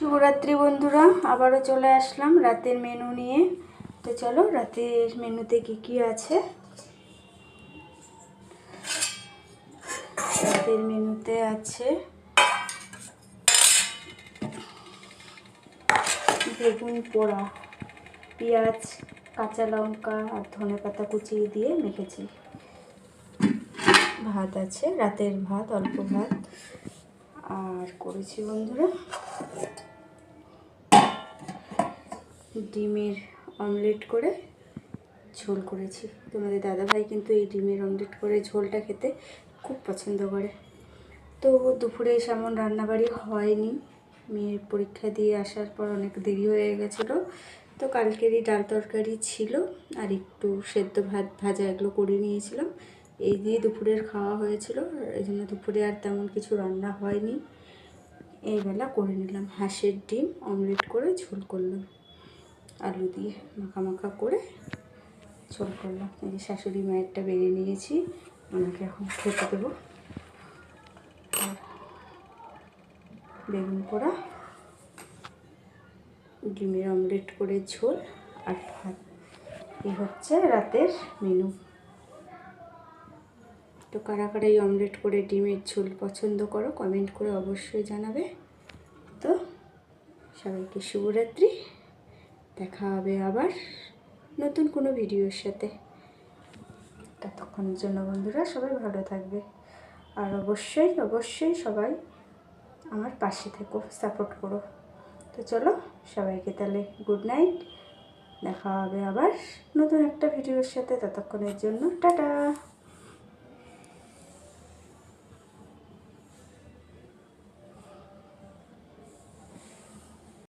শুভরাত্রি বন্ধুরা, আবারও চলে আসলাম রাতের মেনু নিয়ে। তো চলো রাতের মেনুতে কি আছে। রাতের মেনুতে আছে বেগুন পোড়া, পেঁয়াজ, কাঁচা লঙ্কা আর ধনেপাতা কুচিয়ে দিয়ে মেখেছি। ভাত আছে, রাতের ভাত, অল্প ভাত। আর করেছি বন্ধুরা ডিমের অমলেট করে ঝোল করেছি। তোমাদের দাদাভাই কিন্তু এই ডিমের অমলেট করে ঝোলটা খেতে খুব পছন্দ করে। তো দুপুরে সেমন রান্নাবাড়ি হয়নি, মেয়ের পরীক্ষা দিয়ে আসার পর অনেক দেরি হয়ে গেছিলো। তো কালকেরই ডাল তরকারি ছিল আর একটু সেদ্ধ ভাত ভাজা এগুলো করে নিয়েছিলাম, এই দিয়ে দুপুরের খাওয়া হয়েছিল। এই জন্য দুপুরে আর তেমন কিছু রান্না হয়নি। এই বেলা করে নিলাম হাঁসের ডিম অমলেট করে ঝোল করলাম, আলু দিয়ে মাখা মাখা করে ঝোল করলাম। এই যে শাশুড়ি মায়েরটা বেড়ে নিয়েছি, ওনাকে এখন খেতে দেবো। আর বেগুন পোড়া, ডিমের অমলেট করে ঝোল আর ভাত, এই হচ্ছে রাতের মেনু। তো কারা কারা এই অমলেট করে ডিমের ঝোল পছন্দ করো কমেন্ট করে অবশ্যই জানাবে। তো সবাইকে শুভরাত্রি, দেখা হবে আবার নতুন কোনো ভিডিওর সাথে। ততক্ষণের জন্য বন্ধুরা সবাই ভালো থাকবে, আর অবশ্যই অবশ্যই সবাই আমার পাশে থেকো, সাপোর্ট করো। তো চলো সবাইকে তাহলে গুড নাইট, দেখা হবে আবার নতুন একটা ভিডিওর সাথে। ততক্ষণের জন্য টাটা।